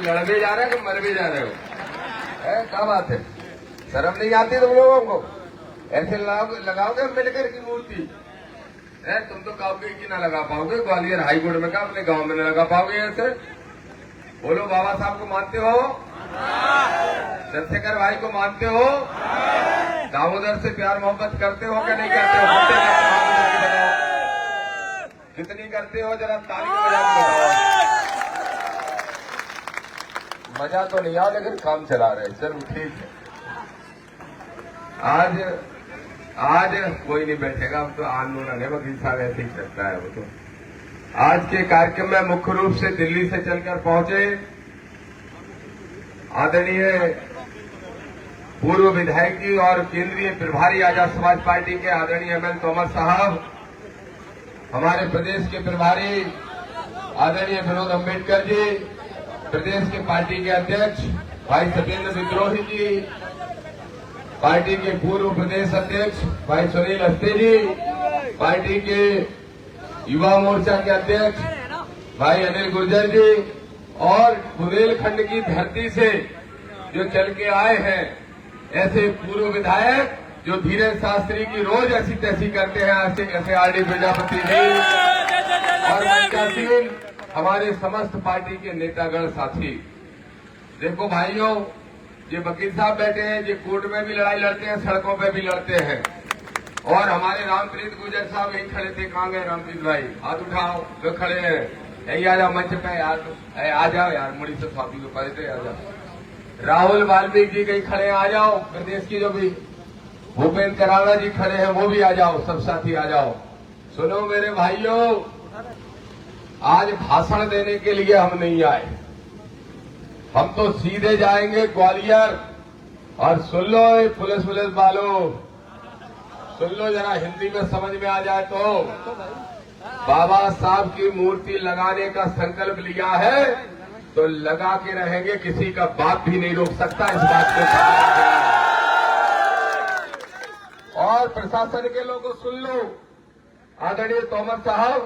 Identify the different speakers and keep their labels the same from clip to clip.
Speaker 1: लड़ भी जा रहे हो कि मर भी जा रहे हो? क्या बात है? शर्म नहीं आती तुम लोगों को? ऐसे लगाओगे अम्बेडकर की मूर्ति? तुम तो कहोगे कि ना लगा पाओगे, ग्वालियर हाईकोर्ट में कहा, अपने गांव में न लगा पाओगे ऐसे। बोलो, बाबा साहब को मानते हो? चंद्रशेखर भाई को मानते हो? दामोदर से प्यार मोहब्बत करते हो क्या नहीं करते हो? कितनी करते हो? जरा ताली बजा के बताओ। मजा तो नहीं आ, लेकिन काम चला रहे। चलो ठीक है। आज कोई नहीं बैठेगा, अब तो आंदोलन है, वकील साहब ऐसे ही चलता है वो तो। आज के कार्यक्रम में मुख्य रूप से दिल्ली से चलकर पहुंचे आदरणीय पूर्व विधायक जी और केंद्रीय प्रभारी आजाद समाज पार्टी के आदरणीय एमएल तोमर साहब, हमारे प्रदेश के प्रभारी आदरणीय विनोद अम्बेडकर जी, प्रदेश के पार्टी के अध्यक्ष भाई सत्येंद्र विद्रोही जी, पार्टी के पूर्व प्रदेश अध्यक्ष भाई सुनील अस्ते जी, पार्टी के युवा मोर्चा के अध्यक्ष भाई अनिल गुर्जर जी, और बुंदेलखंड की धरती से जो चल के आए हैं ऐसे पूर्व विधायक जो धीरज शास्त्री की रोज ऐसी तैसी करते हैं, ऐसे आरडी प्रजापति जी और मंचासीन हमारे समस्त पार्टी के नेतागण साथी। देखो भाइयों, ये वकील साहब बैठे हैं, ये कोर्ट में भी लड़ाई लड़ते हैं, सड़कों पे भी लड़ते हैं। और हमारे रामप्रीत गुर्जर साहब यही खड़े थे। कहाँ गए रामप्रीत भाई? हाथ उठाओ जो खड़े हैं। यही आ जाओ मंच पे यार, आ जाओ यार, मुड़ी से स्वामी को पड़े थे, आ जाओ। राहुल वाल्मीकि जी कहीं खड़े, आ जाओ। प्रदेश की जो भी भूपेंद्र कराड़ा जी खड़े हैं वो भी आ जाओ, सब साथी आ जाओ। सुनो मेरे भाइयों, आज भाषण देने के लिए हम नहीं आए, हम तो सीधे जाएंगे ग्वालियर। और सुन लो ये पुलिस वालों, सुन लो जरा, हिंदी में समझ में आ जाए तो, बाबा साहब की मूर्ति लगाने का संकल्प लिया है तो लगा के रहेंगे, किसी का बाप भी नहीं रोक सकता इस बात को। और प्रशासन के लोगों सुन लो, आदरणीय तोमर साहब,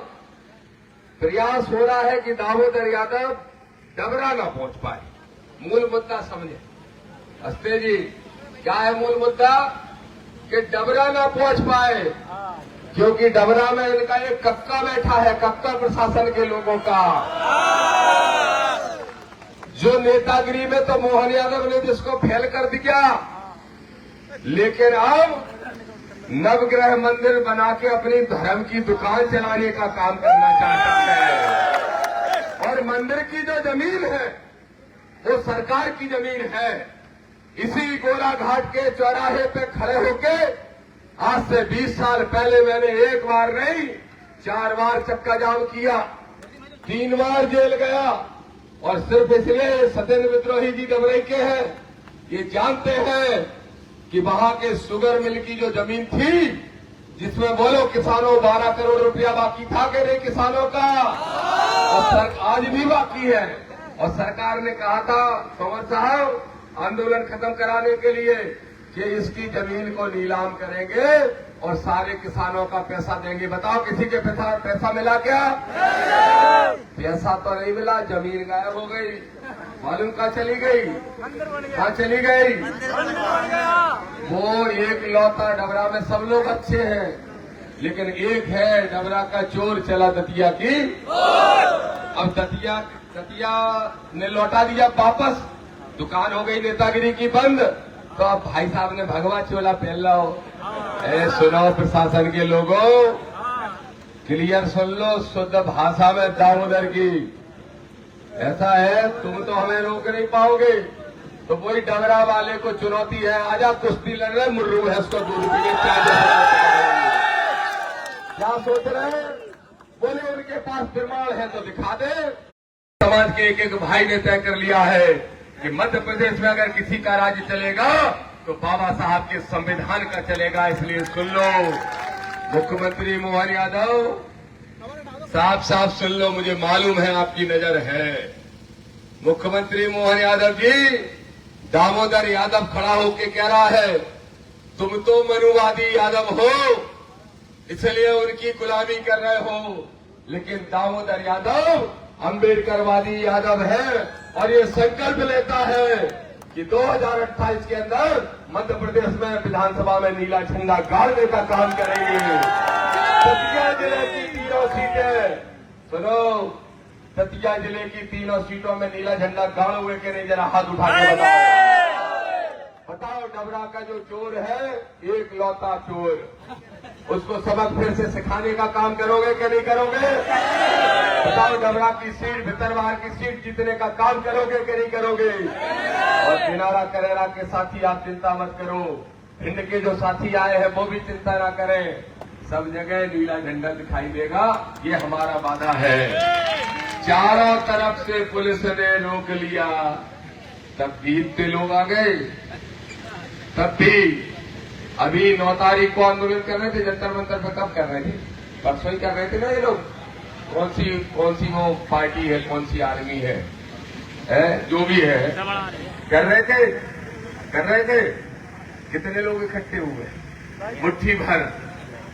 Speaker 1: प्रयास हो रहा है कि दामोदर यादव डबरा न पहुंच पाए। मूल मुद्दा समझे अस्ते जी, क्या है मूल मुद्दा? कि डबरा ना पहुंच पाए, क्योंकि डबरा में इनका एक कक्का बैठा है, कक्का प्रशासन के लोगों का। जो नेतागिरी में तो मोहन यादव ने जिसको फेल कर दिया, लेकिन अब नवग्रह मंदिर बना के अपनी धर्म की दुकान चलाने का काम करना चाहता है। और मंदिर की जो जमीन है वो सरकार की जमीन है। इसी गोला घाट के चौराहे पे खड़े होके आज से 20 साल पहले मैंने एक बार नहीं 4 बार चक्का जाम किया, 3 बार जेल गया। और सिर्फ इसलिए सत्येंद्र विद्रोही जी डबरई के हैं, ये जानते हैं कि वहां के शुगर मिल की जो जमीन थी, जिसमें बोलो किसानों 12 करोड़ रुपया बाकी था कि नहीं किसानों का, और आज भी बाकी है। और सरकार ने कहा था तोमर साहब आंदोलन खत्म कराने के लिए कि इसकी जमीन को नीलाम करेंगे और सारे किसानों का पैसा देंगे। बताओ किसी के पैसा मिला क्या? पैसा तो नहीं मिला, जमीन गायब हो गई। मालूम कहाँ चली गई? कहाँ चली गई? वो एक लौता डबरा में सब लोग अच्छे हैं, लेकिन एक है डबरा का चोर चला दतिया की। अब दतिया ने लौटा दिया वापस, दुकान हो गई नेतागिरी की बंद। तो अब भाई साहब ने भगवा चोला पहन लो। सुनो प्रशासन के लोगों, क्लियर सुन लो शुद्ध भाषा में दामोदर की। ऐसा है, तुम तो हमें रोक नहीं पाओगे, तो वही डबरा वाले को चुनौती है, आजा कुश्ती लड़ रहे, मुर्रू है उसको दूध पीए क्या सोच रहे हैं? बोले उनके पास प्रमाण है तो दिखा दे। समाज के एक भाई ने तय कर लिया है कि मध्य प्रदेश में अगर किसी का राज्य चलेगा तो बाबा साहब के संविधान का चलेगा। इसलिए सुन लो मुख्यमंत्री मोहन यादव, साफ सुन लो, मुझे मालूम है आपकी नजर है। मुख्यमंत्री मोहन यादव जी, दामोदर यादव खड़ा होके कह रहा है तुम तो मनुवादी यादव हो, इसलिए उनकी गुलामी कर रहे हो, लेकिन दामोदर यादव अंबेडकरवादी यादव है और ये संकल्प लेता है कि 2028 के अंदर मध्य प्रदेश में विधानसभा में नीला झंडा गाड़ने का काम करेंगे। दतिया जिले की तीनों सीटें, सुनो, दतिया जिले की तीनों सीटों में नीला झंडा गाड़ोगे कि नहीं, जरा हाथ उठा के बताओ। डबरा का जो चोर है, एक लौता चोर, उसको सबक फिर से सिखाने का काम करोगे कि नहीं करोगे? बताओ, डबरा की सीट, भितरवार की सीट जीतने का काम करोगे कि नहीं करोगे? और दिनारा करेरा के साथी आप चिंता मत करो, भिंड के जो साथी आए हैं वो भी चिंता ना करें, सब जगह नीला झंडा दिखाई देगा, ये हमारा वादा है। चारों तरफ से पुलिस ने रोक लिया, तब भी इतने लोग आ गए, तब भी अभी 9 तारीख को आंदोलन कर रहे थे जंतर मंतर पे, कब कर रहे थे? परसों ही कर रहे थे ना ये लोग। कौन सी वो पार्टी है, कौन सी आर्मी है, जो भी है, कर रहे थे। कितने लोग इकट्ठे हुए? मुट्ठी भर।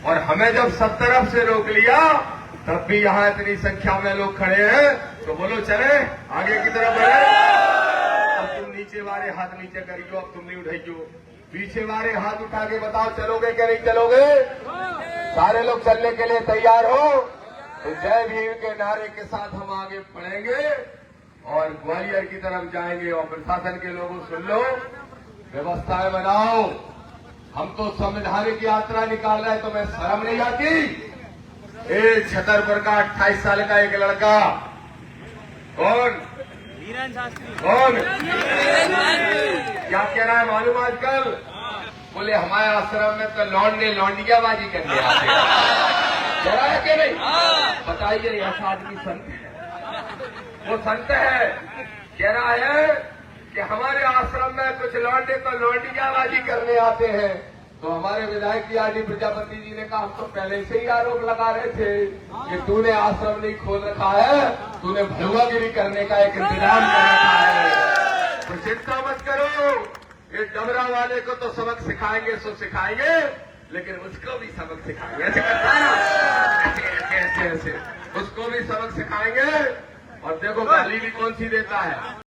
Speaker 1: और हमें जब सब तरफ से रोक लिया, तब भी यहाँ इतनी संख्या में लोग खड़े हैं, तो बोलो चले आगे की तरफ बढ़े। अब तुम नीचे वाले हाथ नीचे करियो, अब तुम नहीं उठाइयो, पीछे वाले हाथ उठा के बताओ चलोगे कि नहीं चलोगे? सारे लोग चलने के लिए तैयार हो तो जय भीम के नारे के साथ हम आगे बढ़ेंगे और ग्वालियर की तरफ जाएंगे। और प्रशासन के लोगों सुन लो, व्यवस्थाएं बनाओ। हम तो संवैधानिक यात्रा निकाल रहे हैं, तो मैं शर्म नहीं आती? एक छतरपुर का 28 साल का एक लड़का, कौन क्या कह रहा है मालूम? आजकल बोले हमारे आश्रम में तो लौंडे लौंडियाबाजी करने आते हैं, कह रहा है कि नहीं? बताइए, ऐसा आदमी संत है? वो संत है, कह रहा है कि हमारे आश्रम में कुछ लौंडे तो लौंडियाबाजी करने आते हैं। तो हमारे विधायक की आर.डी. प्रजापति जी ने कहा, हम तो पहले से ही आरोप लगा रहे थे कि तूने आश्रम नहीं खोल रखा है, तूने भलुआगिरी करने का एक इंतजाम कर रखा है। तो चिंता मत करो, ये डबरा वाले को तो सबक सिखाएंगे सो सिखाएंगे, लेकिन उसको भी सबक सिखाएंगे। ऐसे करता है ऐसे उसको भी सबक सिखाएंगे। और देखो गाली भी कौन सी देता है।